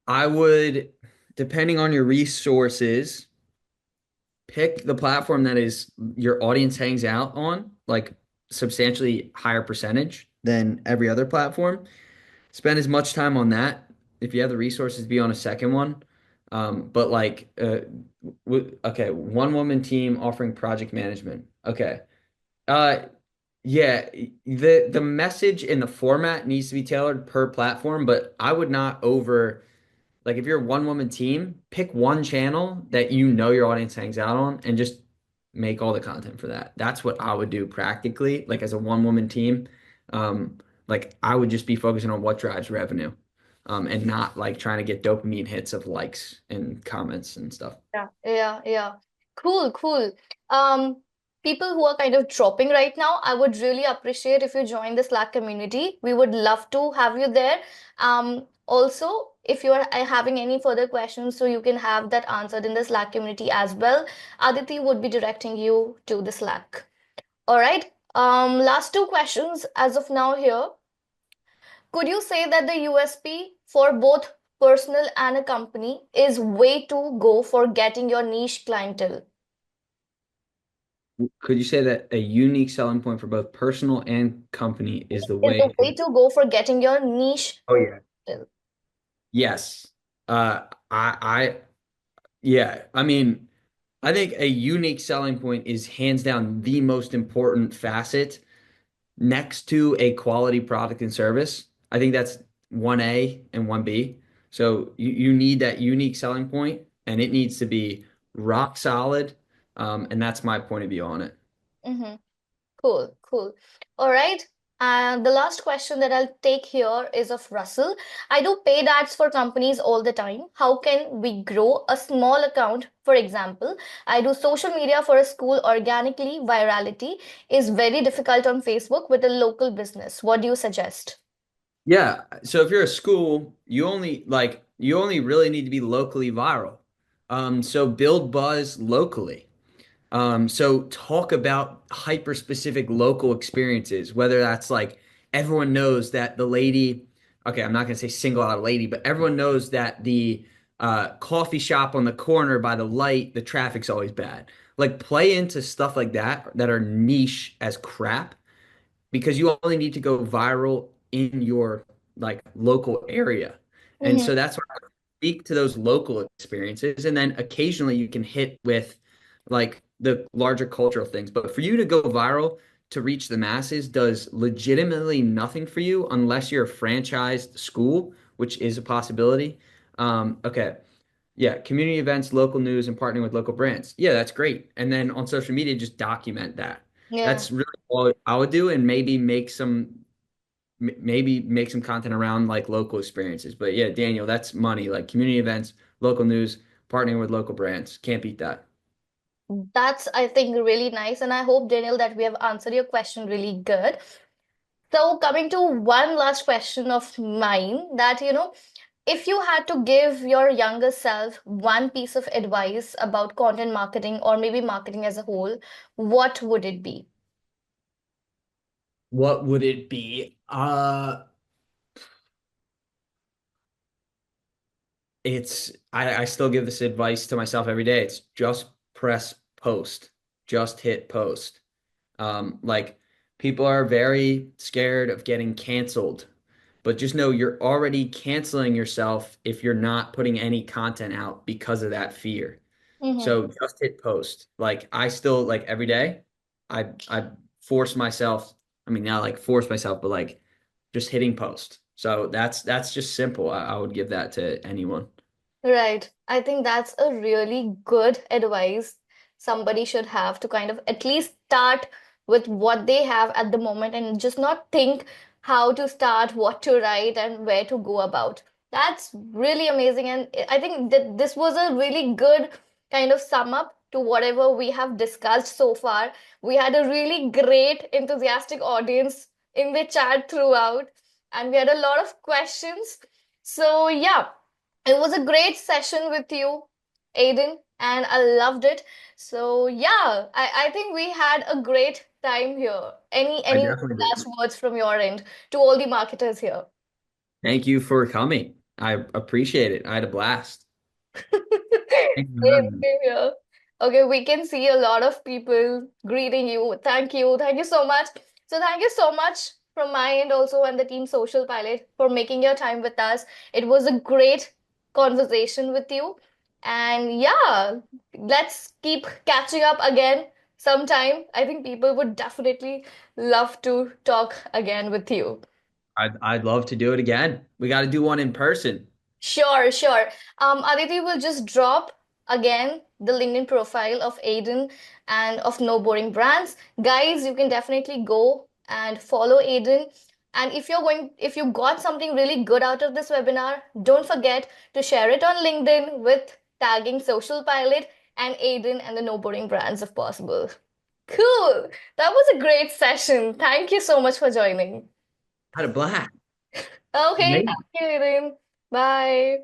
I would, depending on your resources, pick the platform that is your audience hangs out on, like substantially higher percentage than every other platform. Spend as much time on that if you have the resources to be on a second one. But like, okay, one woman team offering project management. Okay. Uh, yeah, the message and the format needs to be tailored per platform, but I would not over like if you're a one woman team, pick one channel that you know your audience hangs out on and just make all the content for that. That's what I would do practically, like as a one woman team. Like I would just be focusing on what drives revenue, and not like trying to get dopamine hits of likes and comments and stuff. Yeah. Cool, cool. Um, People who are kind of dropping right now, I would really appreciate if you join the Slack community. We would love to have you there. Also, if you are having any further questions, so you can have that answered in the Slack community as well. Aditi would be directing you to the Slack. All right. Last two questions as of now here. Could you say that the USP for both personal and a company is way to go for getting your niche clientele? Could you say that a unique selling point for both personal and company is the Is the way? way to go for getting your niche Oh yeah. clientele. Yes. I yeah. I mean, I think a unique selling point is hands down the most important facet next to a quality product and service. I think that's 1A and 1B. So you need that unique selling point and it needs to be rock solid. And that's my point of view on it. Mm-hmm. Cool, cool. All right. And the last question that I'll take here is of Russell. I do paid ads for companies all the time. How can we grow a small account? For example, I do social media for a school organically. Virality is very difficult on Facebook with a local business. What do you suggest? Yeah. So if you're a school, you only really need to be locally viral. So build buzz locally. So talk about hyper specific local experiences, whether that's like everyone knows that the lady, okay, I'm not gonna say single out a lady, but everyone knows that the coffee shop on the corner by the light, the traffic's always bad. Like play into stuff like that are niche as crap because you only need to go viral in your like local area. And Mm-hmm. so that's why I speak to those local experiences. And then occasionally you can hit with like the larger cultural things. But for you to go viral, to reach the masses does legitimately nothing for you unless you're a franchised school, which is a possibility. Okay. Yeah, community events, local news, and partnering with local brands. Yeah, that's great. And then on social media, just document that. Yeah. That's really all I would do, and maybe make some content around like local experiences. But yeah, Daniel, that's money. Like community events, local news, partnering with local brands. Can't beat that. That's, I think, really nice. And I hope, Daniel, that we have answered your question really good. So, coming to one last question of mine, that, if you had to give your younger self one piece of advice about content marketing or maybe marketing as a whole, what would it be? What would it be? I still give this advice to myself every day. It's just press post. Just hit post. Like people are very scared of getting canceled, but just know you're already canceling yourself if you're not putting any content out because of that fear. Mm-hmm. So just hit post. Like I still like every day, I force myself. I mean, not like force myself, but like just hitting post. So that's just simple. I would give that to anyone. Right. I think that's a really good advice somebody should have to kind of at least start with what they have at the moment and just not think how to start, what to write, and where to go about. That's really amazing. And I think that this was a really good kind of sum up to whatever we have discussed so far. We had a really great, enthusiastic audience in the chat throughout, and we had a lot of questions. So, yeah. It was a great session with you, Aiden, and I loved it. So yeah, I think we had a great time here. I Any definitely last did. words from your end to all the marketers here? Thank you for coming. I appreciate it. I had a blast. Thank you for Same, having me. same here. Okay, we can see a lot of people greeting you. Thank you. Thank you so much. So thank you so much from my end also and the team Social Pilot for making your time with us. It was a great conversation with you. And yeah, let's keep catching up again sometime. I think people would definitely love to talk again with you. I'd love to do it again. We got to do one in person. Sure, sure. Aditi will just drop again the LinkedIn profile of Aiden and of No Boring Brands. Guys, you can definitely go and follow Aiden. And if you got something really good out of this webinar, don't forget to share it on LinkedIn with tagging Social Pilot and Aiden and the No Boring Brands if possible. Cool. That was a great session. Thank you so much for joining. I had a blast. Okay, Amazing. thank you, Aiden. Bye.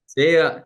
See ya.